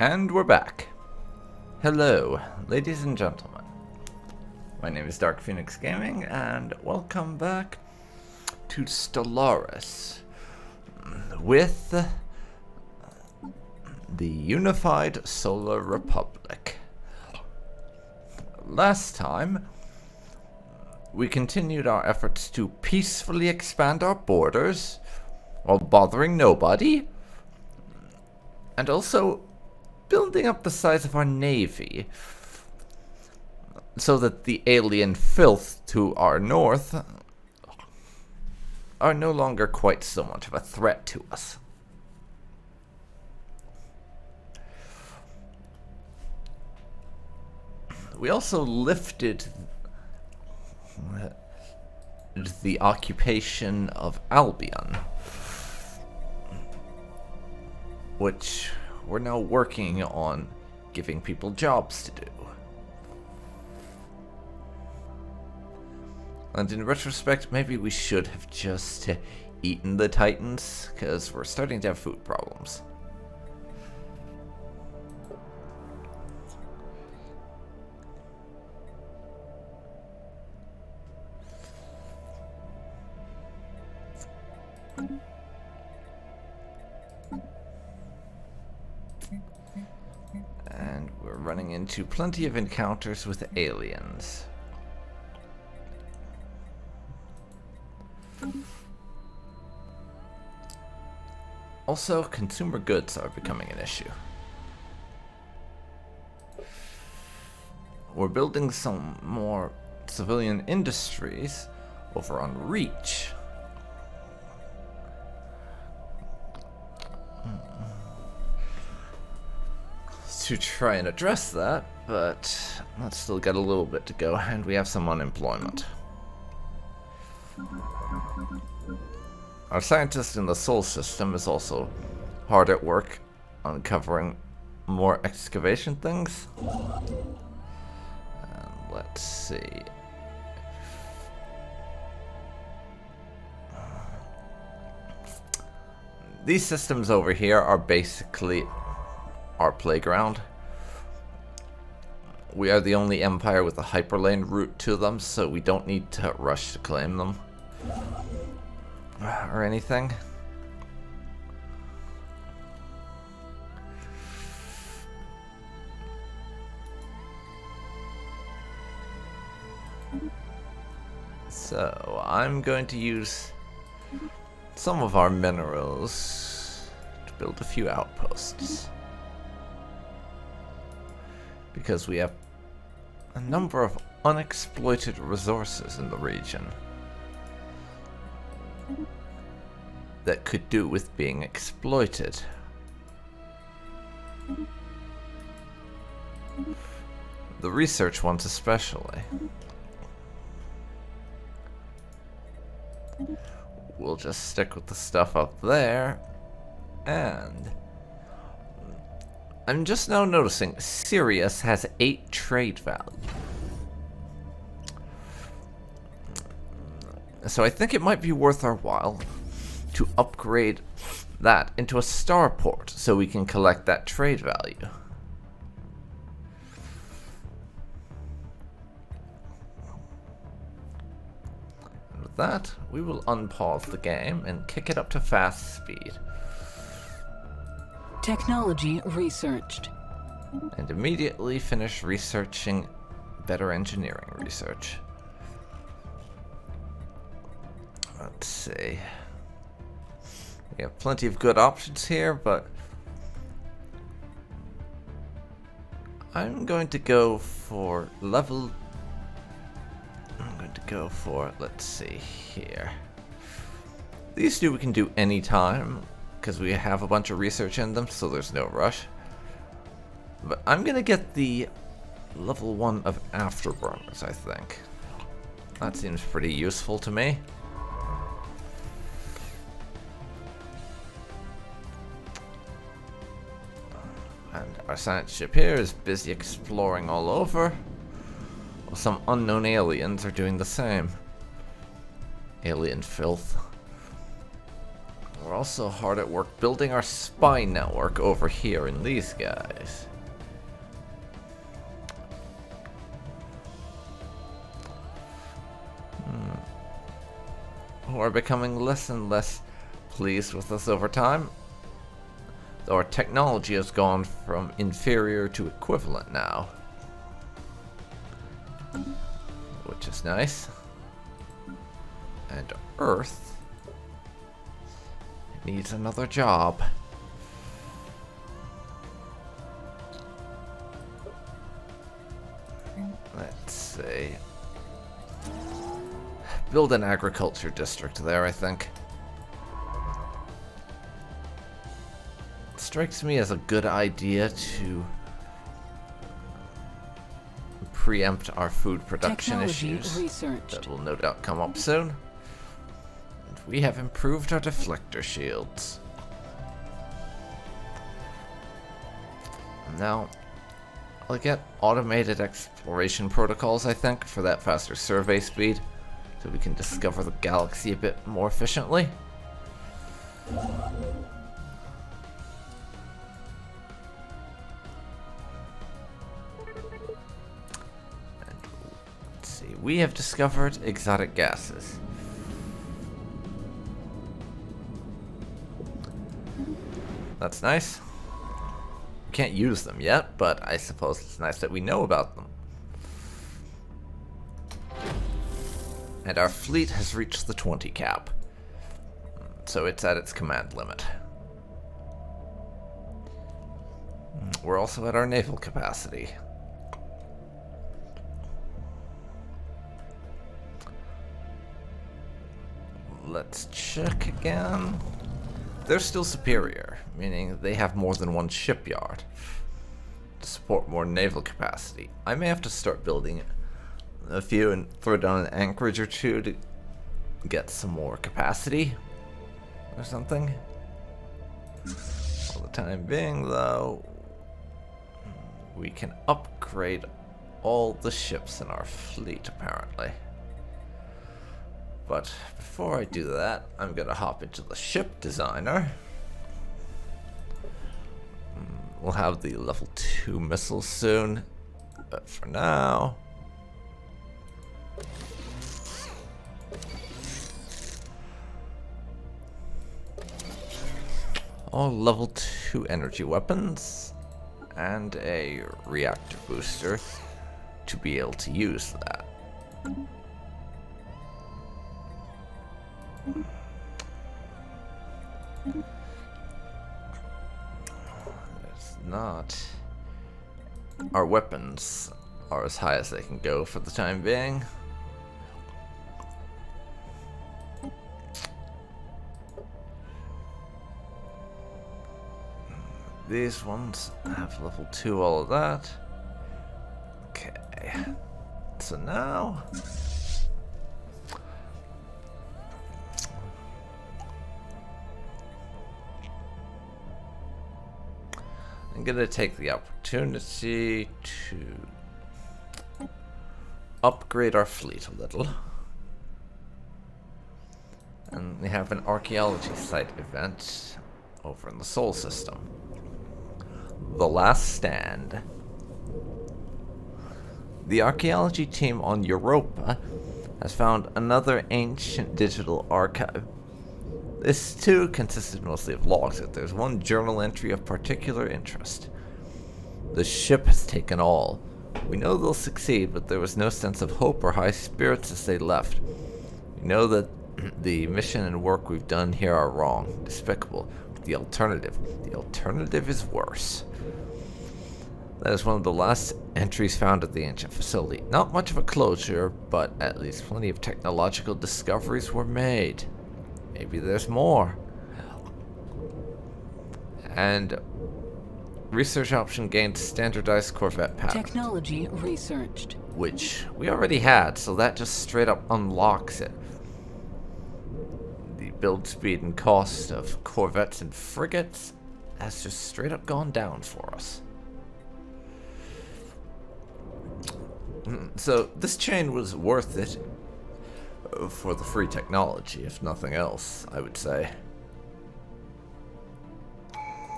And we're back. Hello, ladies and gentlemen. My name is Dark Phoenix Gaming, and welcome back to Stellaris with the Unified Solar Republic. Last time, we continued our efforts to peacefully expand our borders while bothering nobody, and also building up the size of our navy so that the alien filth to our north are no longer quite so much of a threat to us. We also lifted the occupation of Albion, which we're now working on giving people jobs to do. And in retrospect, maybe we should have just eaten the Titans, because we're starting to have food problems. And we're running into plenty of encounters with aliens. Also, consumer goods are becoming an issue. We're building some more civilian industries over on Reach. To try and address that, but that's still got a little bit to go, and we have some unemployment. Our scientist in the Sol system is also hard at work uncovering more excavation things. And let's see. These systems over here are basically our playground. We are the only empire with a hyperlane route to them, so we don't need to rush to claim them or anything. So I'm going to use some of our minerals to build a few outposts, because we have a number of unexploited resources in the region that could do with being exploited. The research ones especially. We'll just stick with the stuff up there, and I'm just now noticing Sirius has 8 trade value. So I think it might be worth our while to upgrade that into a starport so we can collect that trade value. And with that, we will unpause the game and kick it up to fast speed. Technology researched. And immediately finish researching better engineering research. Let's see. We have plenty of good options here, but I'm going to go for let's see here. These two we can do anytime, because we have a bunch of research in them, so there's no rush. But I'm gonna get the level 1 of afterburners, I think. That seems pretty useful to me. And our science ship here is busy exploring all over, while some unknown aliens are doing the same. Alien filth. we're also hard at work building our spy network over here in these guys. Who are becoming less and less pleased with us over time. Though our technology has gone from inferior to equivalent now. Which is nice. And Earth needs another job. Let's see. Build an agriculture district there, I think. It strikes me as a good idea to preempt our food production Technology issues. researched. That will no doubt come up soon. And we have improved our deflector shields. Now, I'll get automated exploration protocols, I think, for that faster survey speed, so we can discover the galaxy a bit more efficiently. We have discovered exotic gases. That's nice. We can't use them yet, but I suppose it's nice that we know about them. And our fleet has reached the 20 cap. So it's at its command limit. We're also at our naval capacity. Let's check again. They're still superior, meaning they have more than one shipyard to support more naval capacity. I may have to start building a few and throw down an anchorage or two to get some more capacity or something. For the time being, though, we can upgrade all the ships in our fleet, apparently. But before I do that, I'm gonna hop into the ship designer. We'll have the level 2 missiles soon, but for now, all level 2 energy weapons and a reactor booster to be able to use that. It's not. Our weapons are as high as they can go for the time being. These ones have level 2, all of that. Okay. So now I'm gonna take the opportunity to upgrade our fleet a little. And we have an archaeology site event over in the Sol system. The Last Stand. The archaeology team on Europa has found another ancient digital archive. This too consisted mostly of logs, but there's one journal entry of particular interest. The ship has taken all. We know they'll succeed, but there was no sense of hope or high spirits as they left. We know that the mission and work we've done here are wrong, despicable. But the alternative is worse. That is one of the last entries found at the ancient facility. Not much of a closure, but at least plenty of technological discoveries were made. Maybe there's more. And research option gained standardized Corvette pattern. Technology researched. Which we already had, so that just straight up unlocks it. The build speed and cost of Corvettes and frigates has just straight up gone down for us. So this chain was worth it for the free technology, if nothing else, I would say.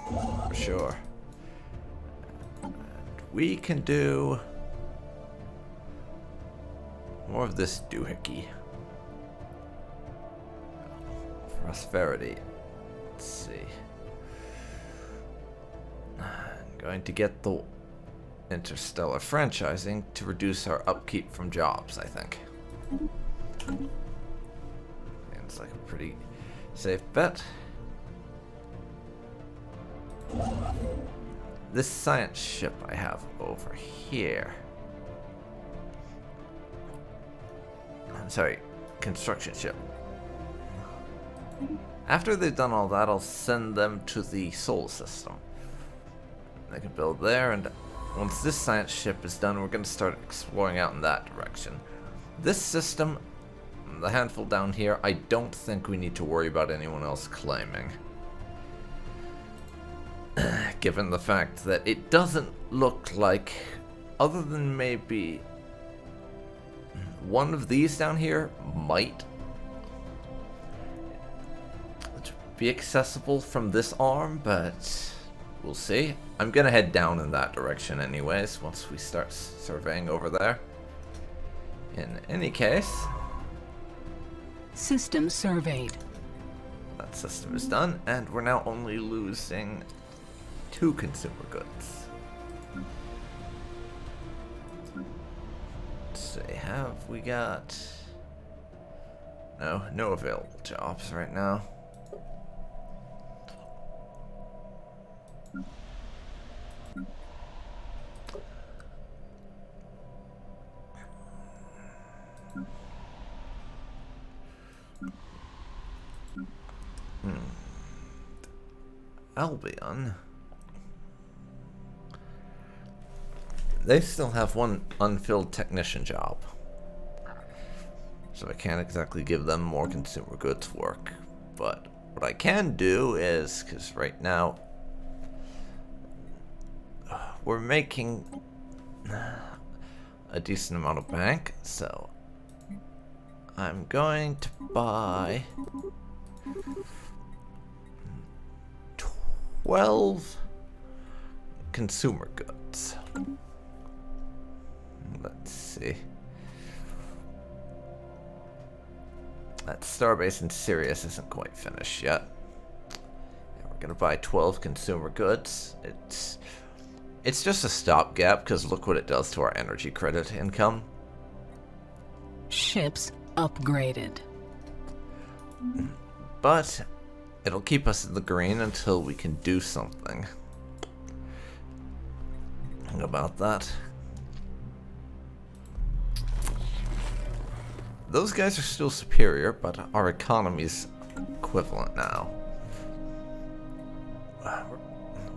For sure. And we can do more of this doohickey. Prosperity. Let's see. I'm going to get the interstellar franchising to reduce our upkeep from jobs, I think. It's like a pretty safe bet. This science ship I have over here. I'm sorry, construction ship. After they've done all that, I'll send them to the solar system. They can build there, and once this science ship is done, we're going to start exploring out in that direction. This system, the handful down here, I don't think we need to worry about anyone else claiming. Given the fact that it doesn't look like, other than maybe one of these down here might be accessible from this arm, but we'll see. I'm gonna head down in that direction anyways once we start surveying over there. In any case, System surveyed. that system is done, and we're now only losing 2 consumer goods. Let's see, have we got... No available jobs right now. Albion. They still have 1 unfilled technician job. So I can't exactly give them more consumer goods work. But what I can do is, because right now we're making a decent amount of bank, so I'm going to buy 12 consumer goods. Let's see. That starbase in Sirius isn't quite finished yet. Yeah, we're gonna buy 12 consumer goods. It's just a stopgap because look what it does to our energy credit income. Ships upgraded. But it'll keep us in the green until we can do something about that. Those guys are still superior, but our economy's equivalent now.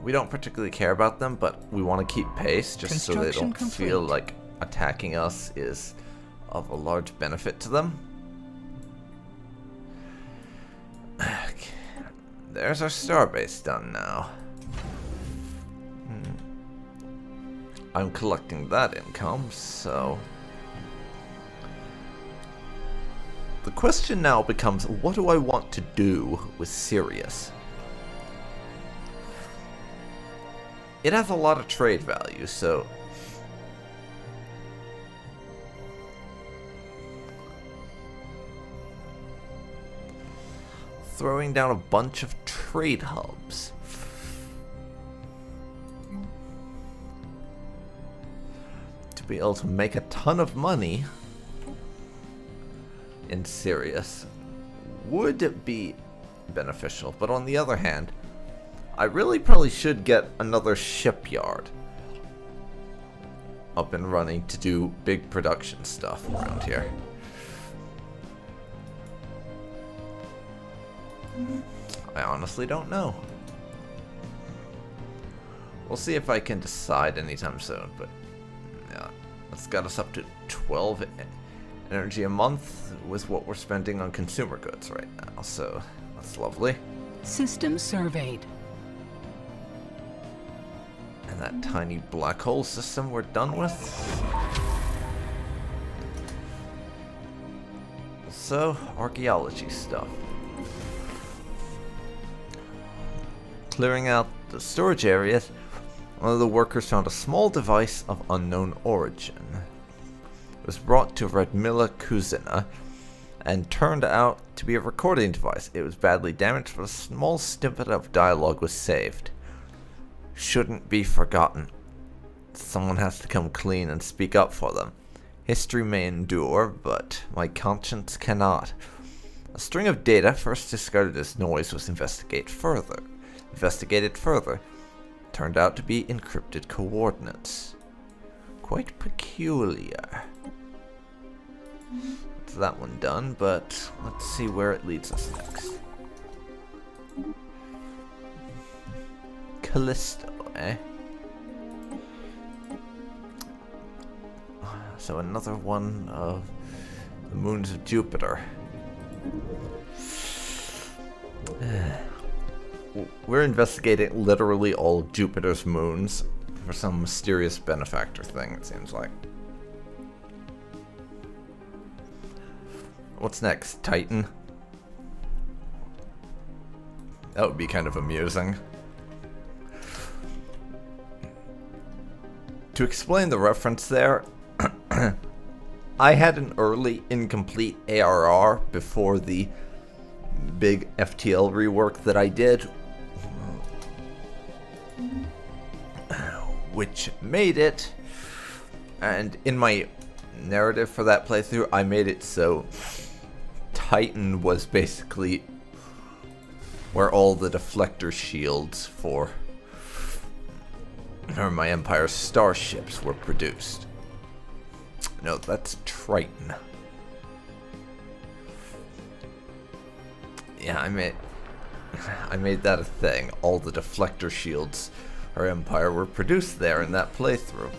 We don't particularly care about them, but we want to keep pace just so they don't feel like attacking us is of a large benefit to them. Okay. There's our starbase done now. I'm collecting that income, so... The question now becomes, what do I want to do with Sirius? It has a lot of trade value, so... Throwing down a bunch of trade hubs. To be able to make a ton of money in Sirius would be beneficial, but on the other hand, I really probably should get another shipyard up and running to do big production stuff around here. I honestly don't know. We'll see if I can decide anytime soon, but yeah, that's got us up to 12 energy a month with what we're spending on consumer goods right now, so that's lovely. System surveyed. And that tiny black hole system we're done with. So, archaeology stuff. Clearing out the storage areas, one of the workers found a small device of unknown origin. It was brought to Radmila Kuzina and turned out to be a recording device. It was badly damaged, but a small snippet of dialogue was saved. Shouldn't be forgotten. Someone has to come clean and speak up for them. History may endure, but my conscience cannot. A string of data first discarded as noise was investigated further. Turned out to be encrypted coordinates. Quite peculiar. That's that one done, but let's see where it leads us next. Callisto, eh? So another one of the moons of Jupiter. We're investigating literally all of Jupiter's moons for some mysterious benefactor thing, it seems like. What's next? Titan? That would be kind of amusing. To explain the reference there, I had an early incomplete ARR before the big FTL rework that I did, which made it, and in my narrative for that playthrough, I made it so Titan was basically where all the deflector shields for my Empire's starships were produced. No, that's Triton. Yeah, I made that a thing. All the deflector shields our Empire were produced there in that playthrough.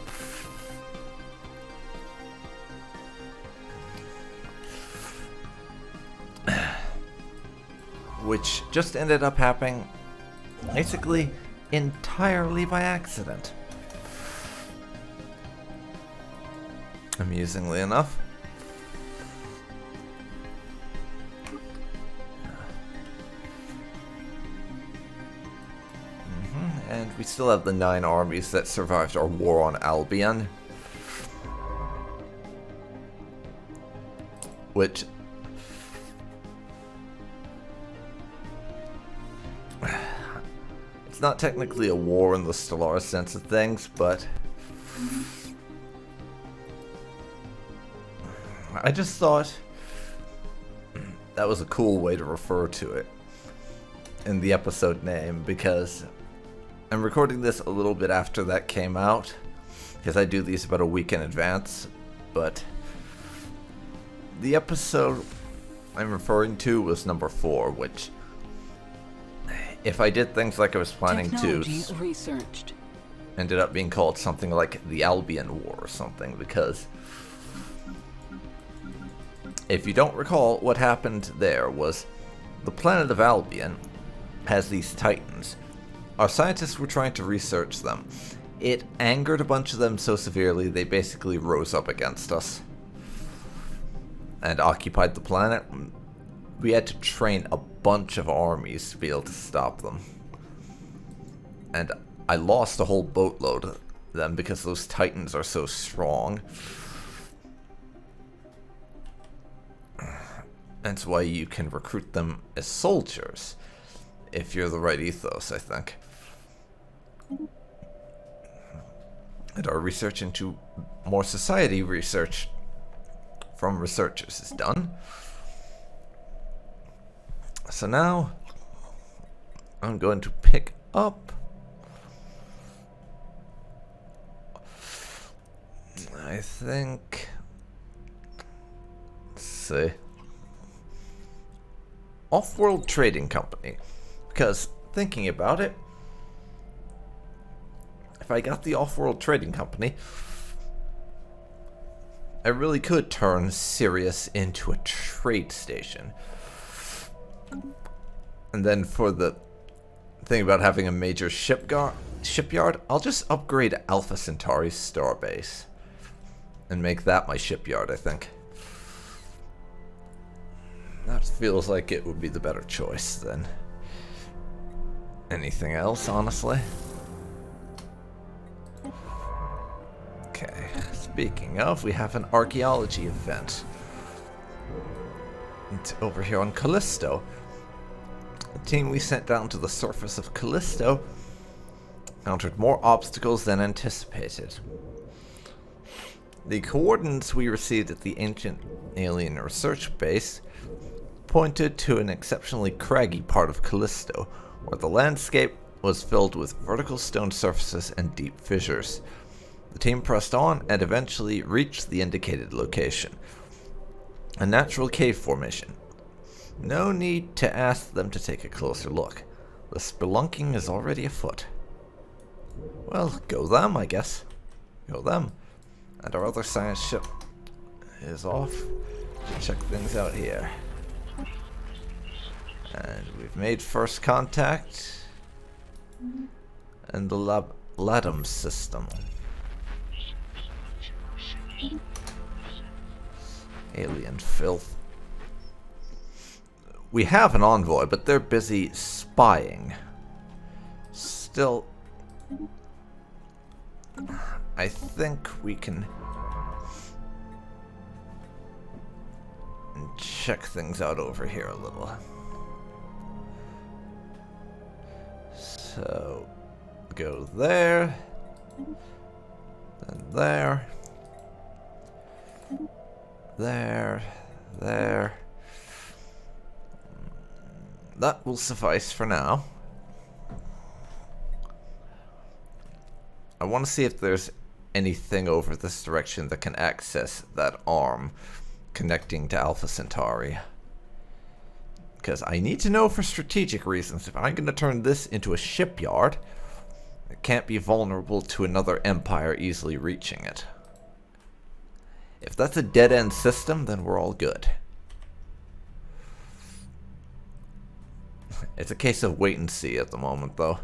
Which just ended up happening basically entirely by accident. Amusingly enough. And we still have the 9 armies that survived our war on Albion. Which... it's not technically a war in the Stellaris sense of things, but... I just thought that was a cool way to refer to it in the episode name, because I'm recording this a little bit after that came out, because I do these about a week in advance, but the episode I'm referring to was number 4, which, if I did things like I was planning to, researched. Ended up being called something like the Albion War or something, because if you don't recall, what happened there was the planet of Albion has these titans. Our scientists were trying to research them. It angered a bunch of them so severely they basically rose up against us and occupied the planet. We had to train a bunch of armies to be able to stop them. And I lost a whole boatload of them because those titans are so strong. That's why you can recruit them as soldiers, if you're the right ethos, I think. And our research into more society research from researchers is done. So now, I'm going to pick up... I think... Let's see... Off-World Trading Company, because thinking about it, if I got the Off-World Trading Company, I really could turn Sirius into a trade station. And then for the thing about having a major shipyard, I'll just upgrade Alpha Centauri's starbase and make that my shipyard, I think. That feels like it would be the better choice then. anything else, honestly. Okay, speaking of, we have an archaeology event. It's over here on Callisto. The team we sent down to the surface of Callisto encountered more obstacles than anticipated. The coordinates we received at the ancient alien research base pointed to an exceptionally craggy part of Callisto, where the landscape was filled with vertical stone surfaces and deep fissures. The team pressed on and eventually reached the indicated location, a natural cave formation. No need to ask them to take a closer look. The spelunking is already afoot. Well, go them, I guess. Go them. And our other science ship is off to check things out here. And we've made first contact in the Ladum system. Alien filth. We have an envoy, but they're busy spying. Still, I think we can check things out over here a little. So, go there, then there, there. That will suffice for now. I want to see if there's anything over this direction that can access that arm connecting to Alpha Centauri. Because I need to know for strategic reasons, if I'm going to turn this into a shipyard, it can't be vulnerable to another empire easily reaching it. If that's a dead-end system, then we're all good. It's a case of wait and see at the moment, though.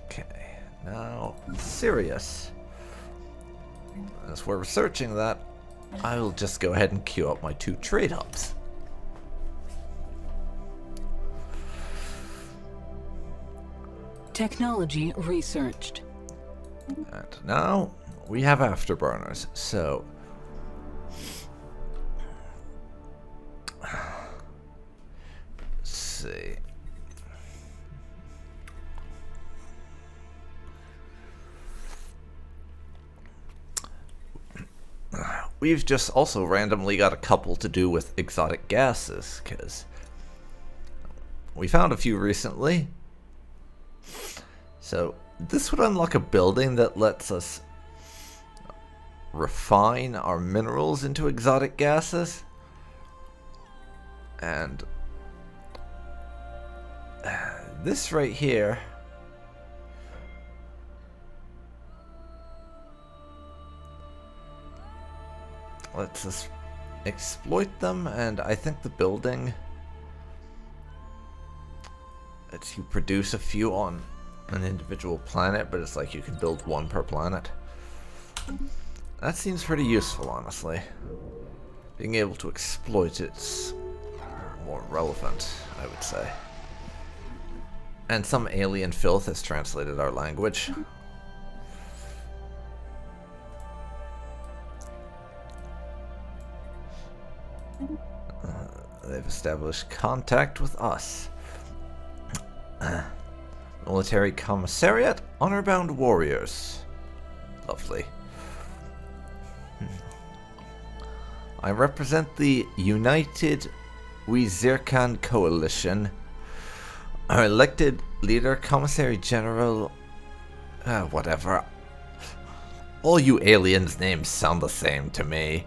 Okay, now Sirius. As we're researching that, I will just go ahead and queue up my 2 trade hubs. Technology researched. And now we have afterburners, so let's see. We've just also randomly got a couple to do with exotic gases, because we found a few recently. So this would unlock a building that lets us refine our minerals into exotic gases. And this right here lets us exploit them, and I think the building lets you produce a few on an individual planet, but it's like you can build 1 per planet. That seems pretty useful, honestly. Being able to exploit it's more relevant, I would say. And some alien filth has translated our language. They've established contact with us. Military Commissariat, Honor-Bound Warriors. Lovely. I represent the United Wizirkan Coalition. Our elected leader, Commissary General... whatever. All you aliens' names sound the same to me.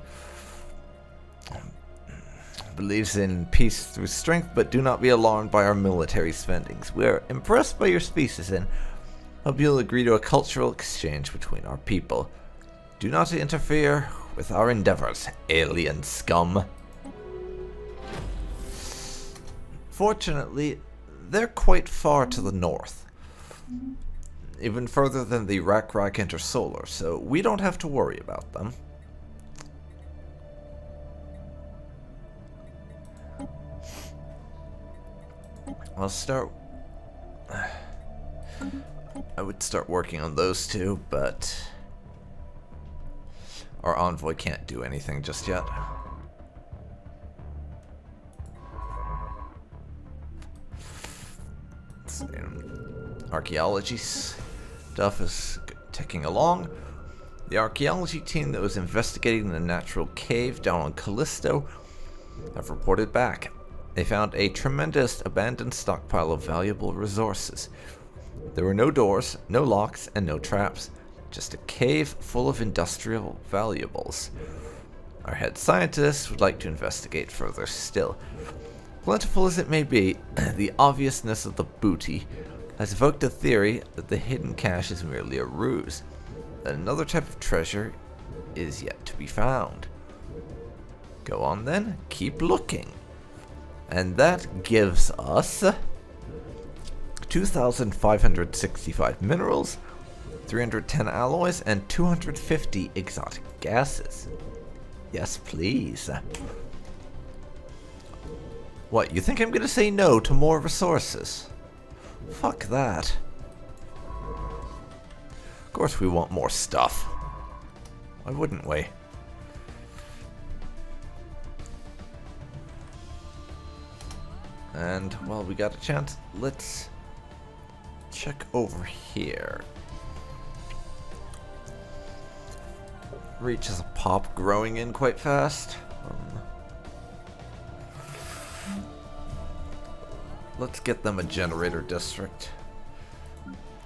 Believes in peace through strength, but do not be alarmed by our military spendings. We are impressed by your species and hope you'll agree to a cultural exchange between our people. Do not interfere with our endeavors, alien scum. Fortunately, they're quite far to the north. Even further than the Rak-Rak Intersolar, so we don't have to worry about them. I'll start... I would start working on those two, but our envoy can't do anything just yet. Archaeology stuff is ticking along. The archaeology team that was investigating the natural cave down on Callisto have reported back. They found a tremendous abandoned stockpile of valuable resources. There were no doors, no locks, and no traps. Just a cave full of industrial valuables. Our head scientist would like to investigate further still. Plentiful as it may be, the obviousness of the booty has evoked a theory that the hidden cache is merely a ruse, that another type of treasure is yet to be found. Go on then, keep looking. And that gives us 2,565 minerals, 310 alloys, and 250 exotic gases. Yes, please. What, you think I'm gonna say no to more resources? Fuck that. Of course we want more stuff. Why wouldn't we? And while we got a chance, let's check over here. Reach is a pop growing in quite fast. Let's get them a generator district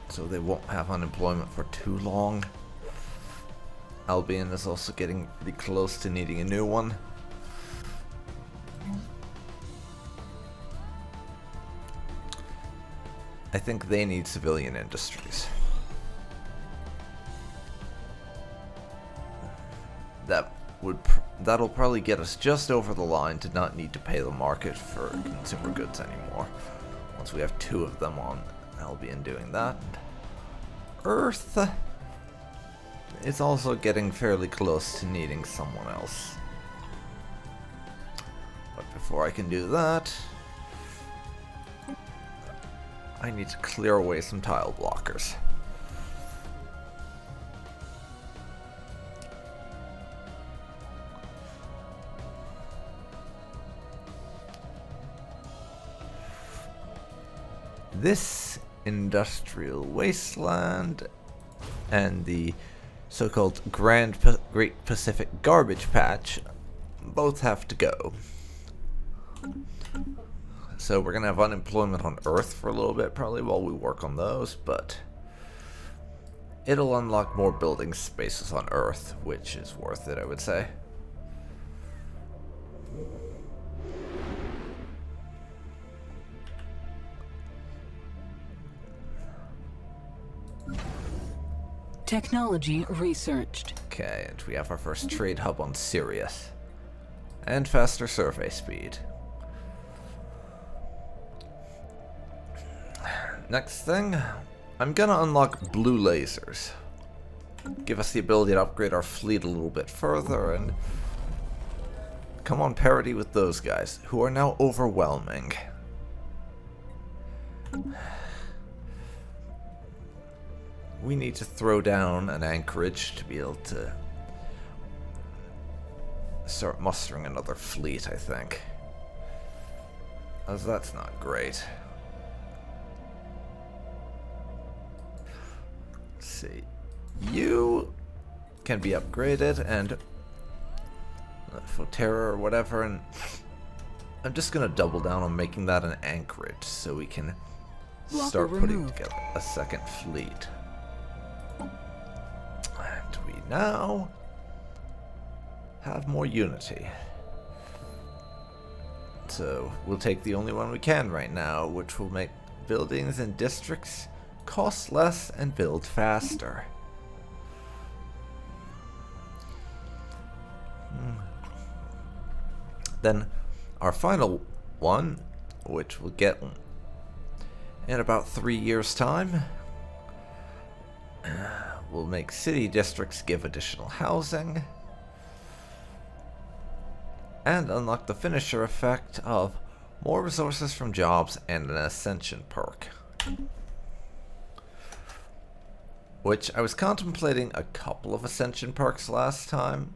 so they won't have unemployment for too long. Albion is also getting pretty close to needing a new one. I think they need civilian industries. That'll probably get us just over the line to not need to pay the market for consumer goods anymore. Once we have two of them on Albion doing that. Earth is also getting fairly close to needing someone else. But before I can do that, I need to clear away some tile blockers. This industrial wasteland and the so-called Great Pacific Garbage Patch both have to go. So we're gonna have unemployment on Earth for a little bit probably while we work on those, but it'll unlock more building spaces on Earth, which is worth it, I would say. Technology researched. Okay, and we have our first trade hub on Sirius. And faster survey speed. Next thing, I'm gonna unlock blue lasers. Give us the ability to upgrade our fleet a little bit further and come on parity with those guys, who are now overwhelming. We need to throw down an anchorage to be able to start mustering another fleet, I think. As that's not great. Let's see. You can be upgraded and Fotera or whatever, and I'm just gonna double down on making that an anchorage so we can start putting together a second fleet. And we now have more unity. So we'll take the only one we can right now, which will make buildings and districts cost less and build faster. Then our final one, which we'll get in about 3 years' time, will make city districts give additional housing and unlock the finisher effect of More resources from jobs and an ascension perk. Which I was contemplating a couple of ascension perks last time.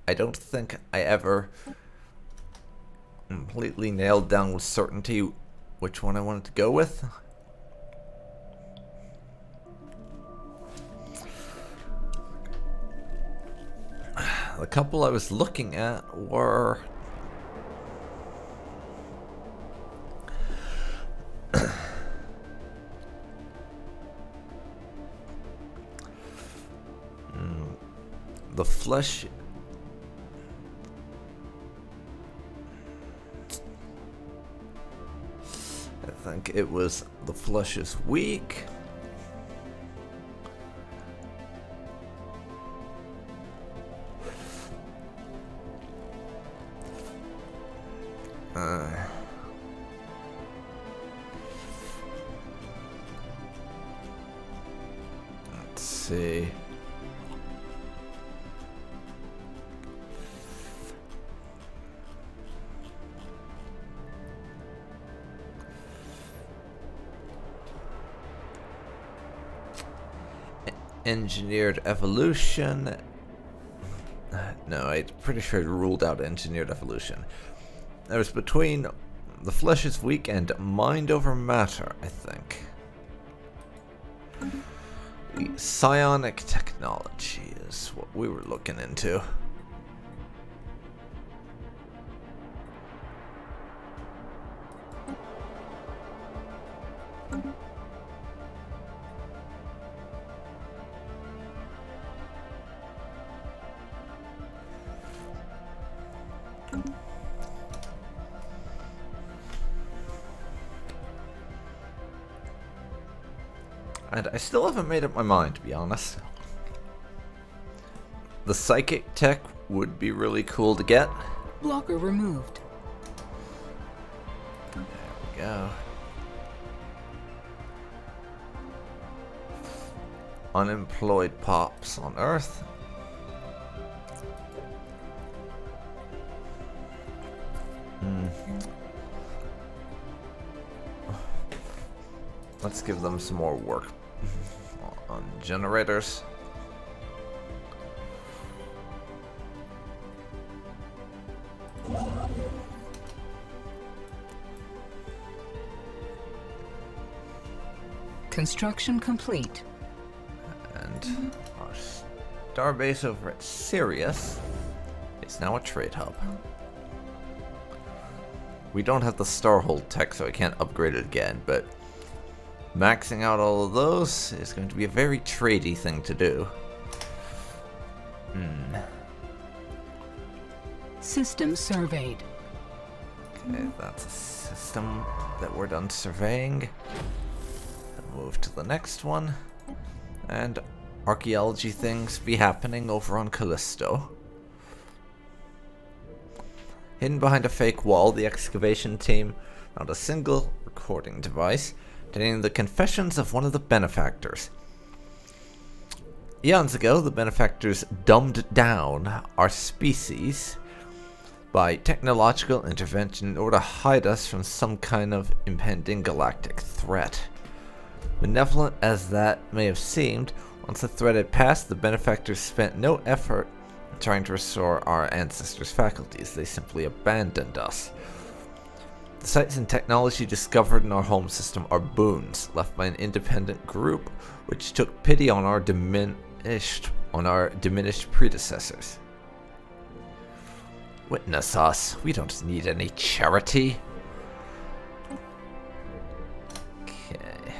I don't think I ever completely nailed down with certainty which one I wanted to go with. The couple I was looking at were the flesh. I think it was the flesh is weak. Let's see. Engineered evolution. No, I'm pretty sure it ruled out engineered evolution. It was between the flesh is weak and mind over matter, I think. The psionic technology is what we were looking into. And I still haven't made up my mind, to be honest. The psychic tech would be really cool to get. Blocker removed. There we go. Unemployed pops on Earth. Let's give them some more work on generators. Construction complete. And our starbase over at Sirius is now a trade hub. We don't have the Starhold tech, so I can't upgrade it again, but maxing out all of those is going to be a very tradey thing to do. System surveyed. Okay, that's a system that we're done surveying. Move to the next one. And archaeology things be happening over on Callisto. Hidden behind a fake wall, the excavation team found a single recording device containing the confessions of one of the Benefactors. Eons ago, the Benefactors dumbed down our species by technological intervention in order to hide us from some kind of impending galactic threat. Benevolent as that may have seemed, once the threat had passed, the Benefactors spent no effort in trying to restore our ancestors' faculties. They simply abandoned us. The sites and technology discovered in our home system are boons left by an independent group which took pity on our diminished predecessors. Witness us. We don't need any charity. Okay.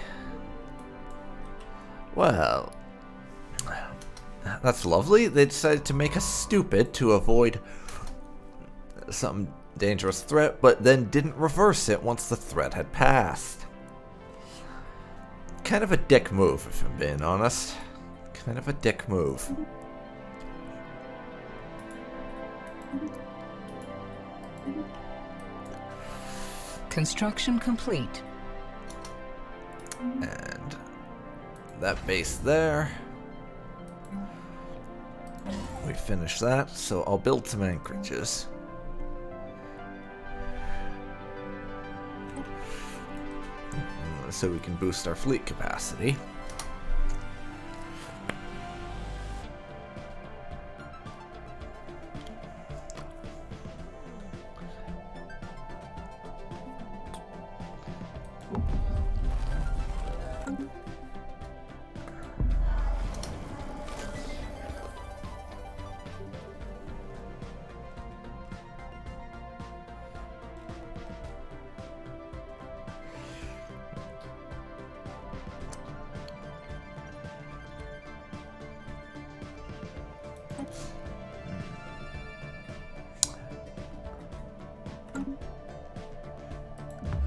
Well, that's lovely. They decided to make us stupid to avoid some dangerous threat, but then didn't reverse it once the threat had passed. Kind of a dick move, if I'm being honest. Kind of a dick move. Construction complete. And that base there. We finished that, so I'll build some anchorages. so we can boost our fleet capacity.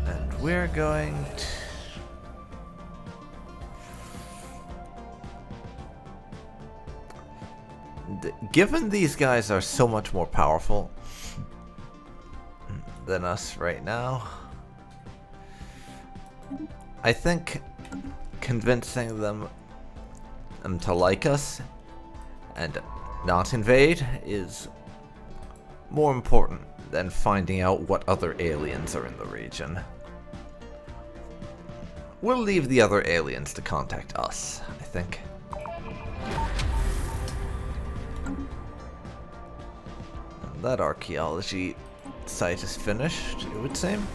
And we're going to... Given these guys are so much more powerful than us right now, I think convincing them to like us and not invade is more important than finding out what other aliens are in the region. We'll leave the other aliens to contact us, I think. And that archaeology site is finished, it would seem.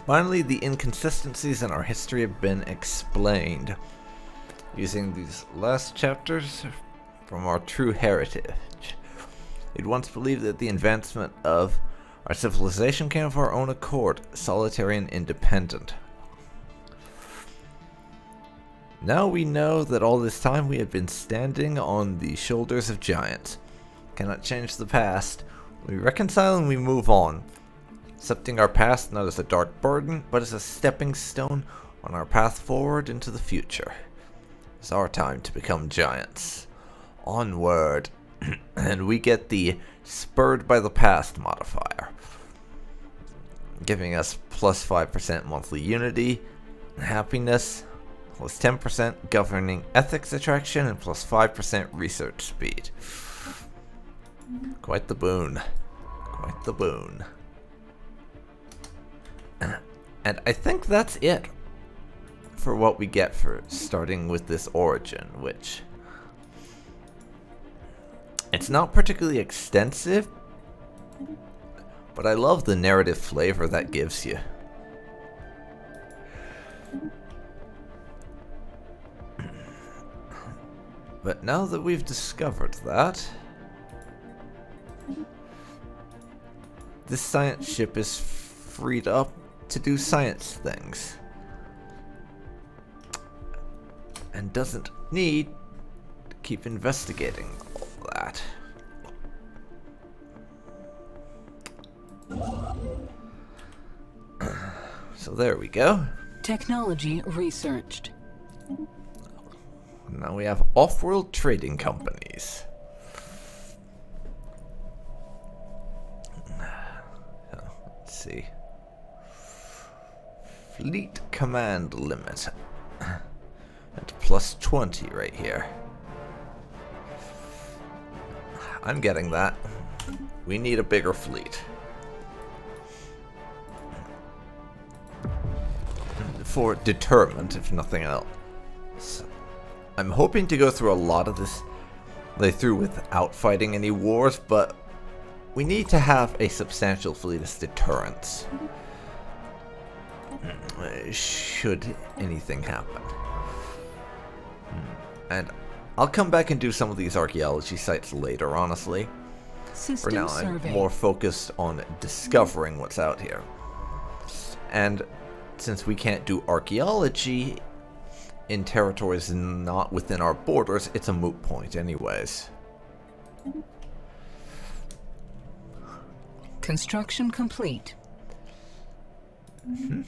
Finally, the inconsistencies in our history have been explained using these last chapters from our true heritage. We'd once believed that the advancement of our civilization came of our own accord, solitary and independent. Now we know that all this time we had been standing on the shoulders of giants. Cannot change the past. We reconcile and we move on, accepting our past not as a dark burden, but as a stepping stone on our path forward into the future. It's our time to become giants. Onward. And we get the spurred by the past modifier, giving us plus 5% monthly unity, happiness, plus 10% governing ethics attraction, and plus 5% research speed. Quite the boon. Quite the boon. And I think that's it for what we get for starting with this origin, which... it's not particularly extensive, but I love the narrative flavor that gives you. But now that we've discovered that, this science ship is freed up to do science things, and doesn't need to keep investigating all that. So there we go. Technology researched. Now we have off-world trading companies. Let's see. Fleet command limit. At plus 20 right here. I'm getting that. We need a bigger fleet. For deterrent, if nothing else. I'm hoping to go through a lot of this playthrough without fighting any wars, but we need to have a substantial fleet as deterrence. Should anything happen. And I'll come back and do some of these archaeology sites later, honestly. For now, I'm more focused on discovering what's out here. And since we can't do archaeology in territories not within our borders, it's a moot point anyways. Construction complete. There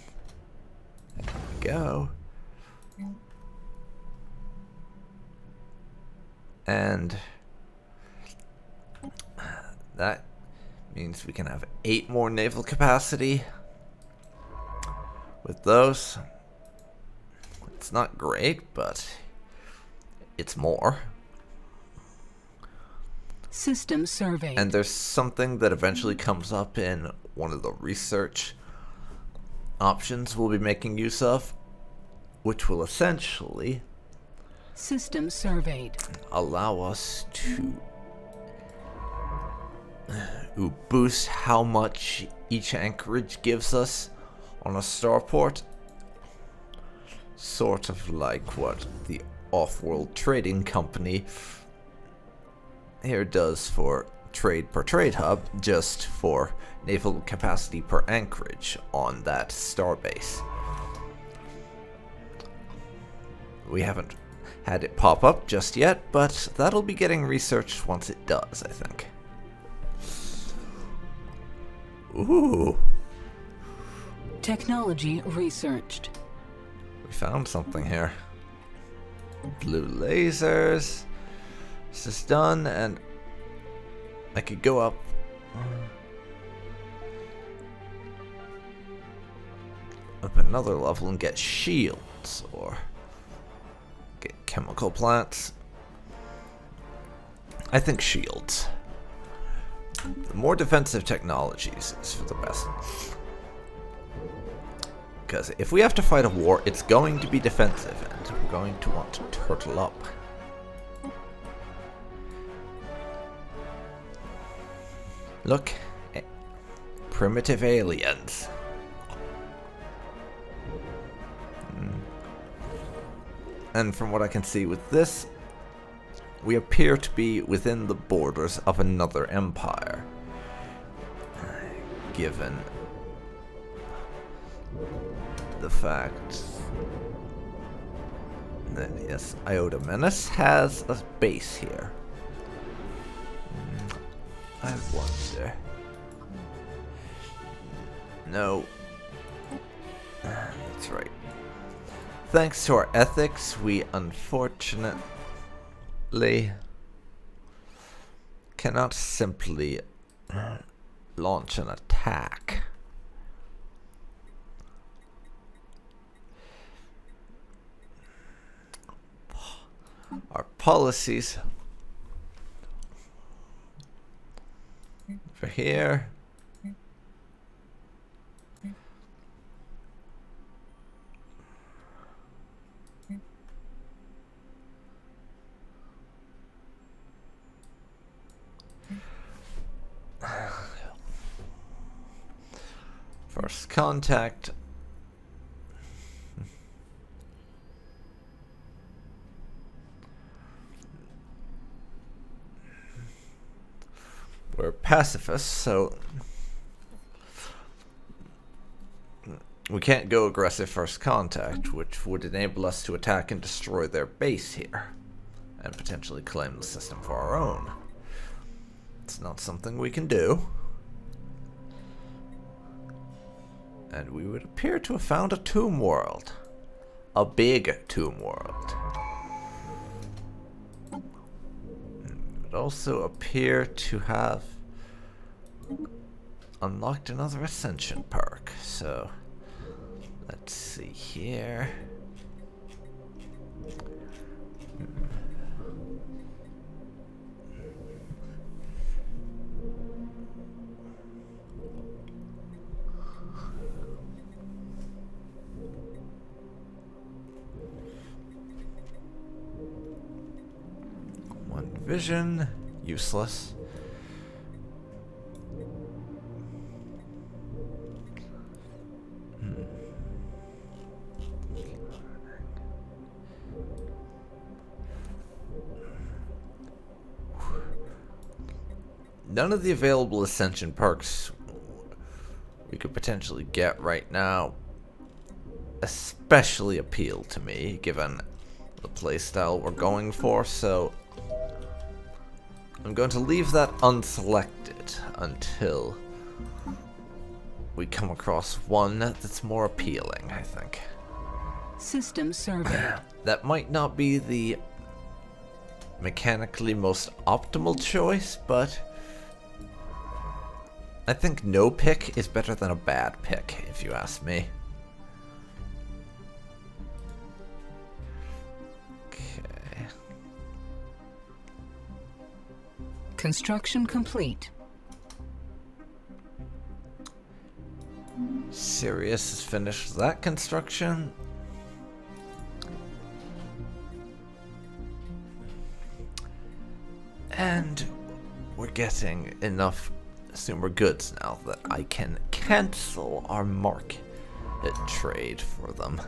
we go. And that means we can have 8 more naval capacity with those. It's not great, but it's more. System survey. And there's something that eventually comes up in one of the research options we'll be making use of, which will essentially System surveyed. allow us to boost how much each anchorage gives us on a starport. Sort of like what the Off-World Trading Company here does for trade per trade hub, just for naval capacity per anchorage on that starbase. We haven't had it pop up just yet, but that'll be getting researched once it does, I think. Ooh. Technology researched. We found something here. Blue lasers. This is done, and I could go up. Up another level and get shields, or get chemical plants. I think shields. The more defensive technologies is for the best. Because if we have to fight a war, it's going to be defensive, and we're going to want to turtle up. Look, primitive aliens. And from what I can see with this, we appear to be within the borders of another empire. Given the fact that, yes, Iota Menace has a base here. I wonder. No. That's right. Thanks to our ethics, we unfortunately cannot simply launch an attack. Our policies for here. First contact. We're pacifists, so we can't go aggressive first contact, which would enable us to attack and destroy their base here, and potentially claim the system for our own. It's not something we can do. And we would appear to have found a tomb world. A big tomb world. It would also appear to have unlocked another ascension perk. So, let's see here. Vision, useless. None of the available ascension perks we could potentially get right now especially appeal to me, given the playstyle we're going for, so I'm going to leave that unselected until we come across one that's more appealing, I think. System survey. That might not be the mechanically most optimal choice, but I think no pick is better than a bad pick, if you ask me. Okay. Construction complete. Sirius has finished that construction. And we're getting enough consumer goods now that I can cancel our market trade for them.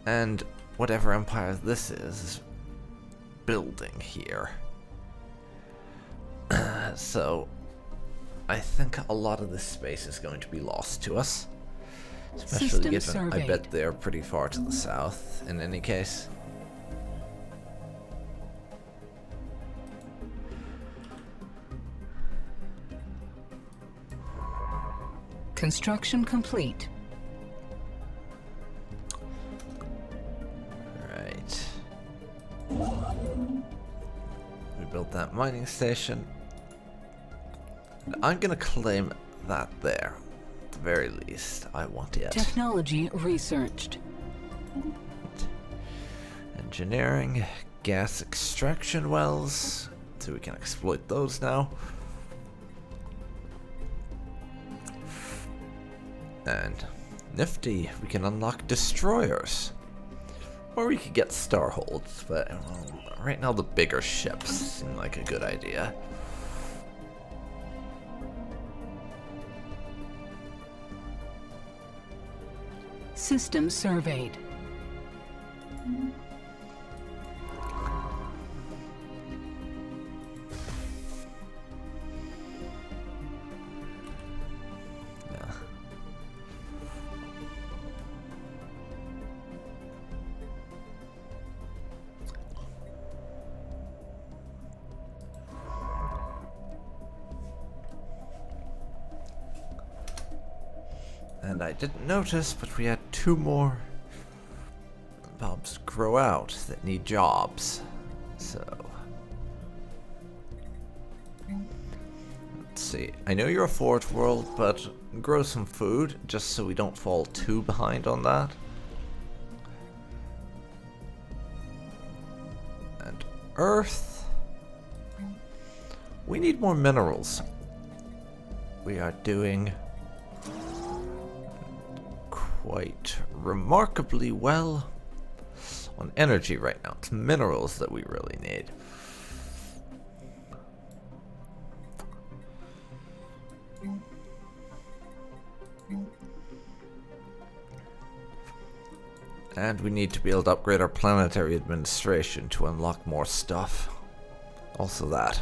And whatever empire this is building here. So I think a lot of this space is going to be lost to us. Especially System given surveyed. I bet they're pretty far to the south in any case. Construction complete. Right. We built that mining station. I'm gonna claim that there. At the very least, I want it. Technology researched. Engineering, gas extraction wells, so we can exploit those now. And nifty, we can unlock destroyers. Or we could get starholds, but right now the bigger ships seem like a good idea. System surveyed. Yeah. And I didn't notice, but we had 2 more bulbs grow out that need jobs. So let's see. I know you're a forge world, but grow some food just so we don't fall too behind on that. And Earth. We need more minerals. We are doing quite remarkably well on energy right now. It's minerals that we really need. And we need to be able to upgrade our planetary administration to unlock more stuff. Also that.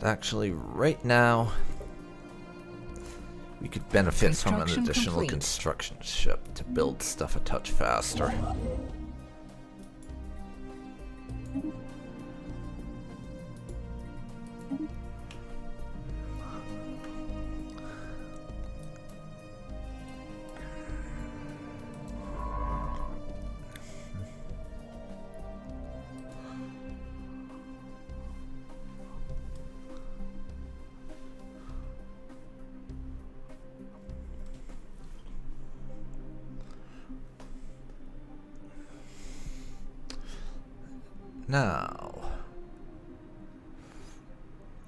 Actually, right now, we could benefit from an Construction additional complete. construction ship to build stuff a touch faster. Now,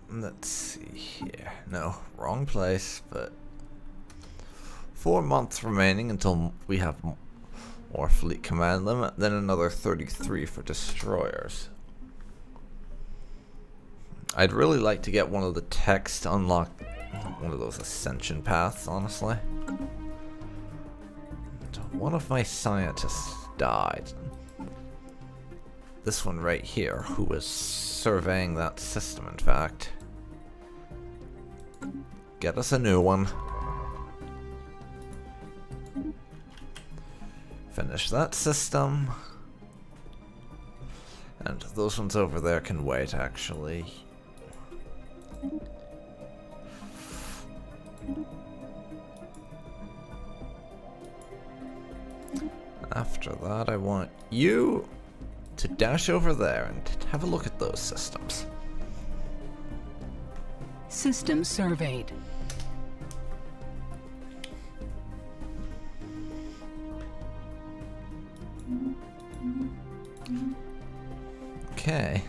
let's see here. No, wrong place, but 4 months remaining until we have more fleet command limit, then another 33 for destroyers. I'd really like to get one of the techs to unlock one of those ascension paths, honestly. One of my scientists died. This one right here, who was surveying that system, in fact. Get us a new one. Finish that system. And those ones over there can wait, actually. After that, I want you to dash over there and have a look at those systems. System surveyed. Okay.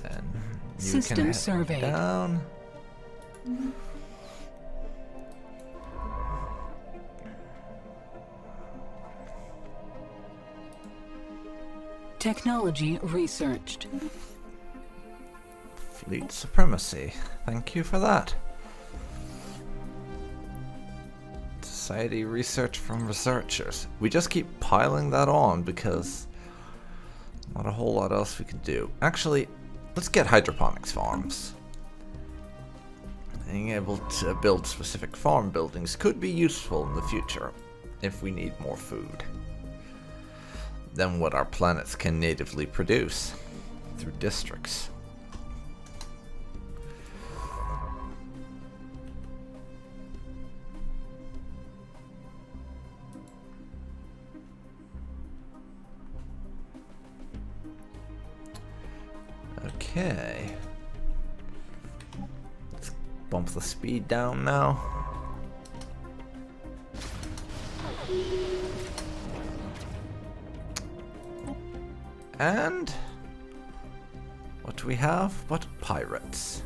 Then you System can head surveyed. down. Technology researched. Fleet supremacy. Thank you for that. Society research from researchers. We just keep piling that on because not a whole lot else we can do. Actually, let's get hydroponics farms. Being able to build specific farm buildings could be useful in the future if we need more food than what our planets can natively produce through districts. Okay. Let's bump the speed down now. And what do we have but pirates?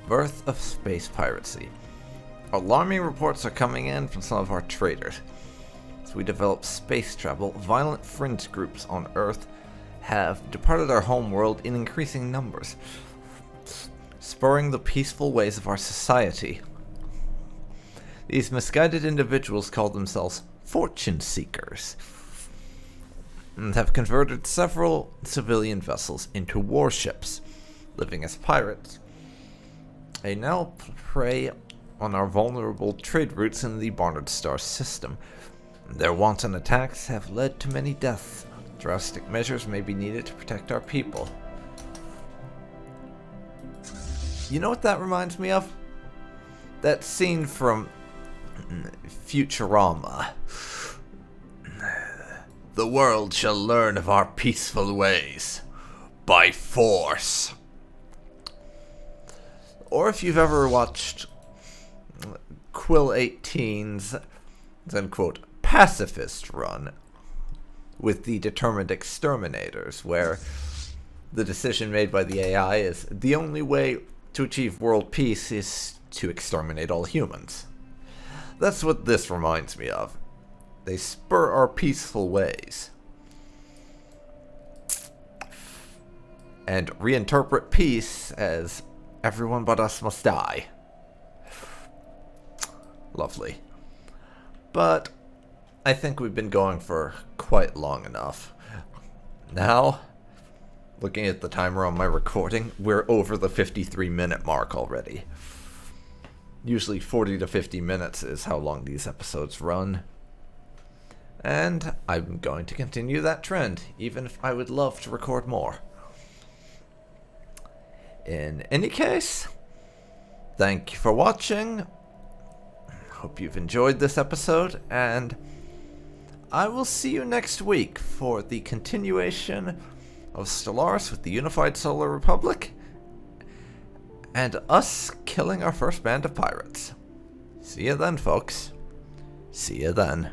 Birth of space piracy. Alarming reports are coming in from some of our traders. As we develop space travel, violent fringe groups on Earth have departed our home world in increasing numbers, spurring the peaceful ways of our society. These misguided individuals call themselves fortune seekers and have converted several civilian vessels into warships. Living as pirates, they now prey on our vulnerable trade routes in the Barnard Star system. Their wanton attacks have led to many deaths. Drastic measures may be needed to protect our people. You know what that reminds me of? That scene from Futurama. The world shall learn of our peaceful ways by force. Or if you've ever watched Quill 18's, then quote, pacifist run with the determined exterminators, where the decision made by the AI is the only way to achieve world peace is to exterminate all humans. That's what this reminds me of. They spur our peaceful ways and reinterpret peace as everyone but us must die. Lovely. But I think we've been going for quite long enough. Now, looking at the timer on my recording, we're over the 53-minute mark already. Usually 40 to 50 minutes is how long these episodes run. And I'm going to continue that trend, even if I would love to record more. In any case, thank you for watching. Hope you've enjoyed this episode, and I will see you next week for the continuation of Stellaris with the Unified Solar Republic and us killing our first band of pirates. See you then, folks. See you then.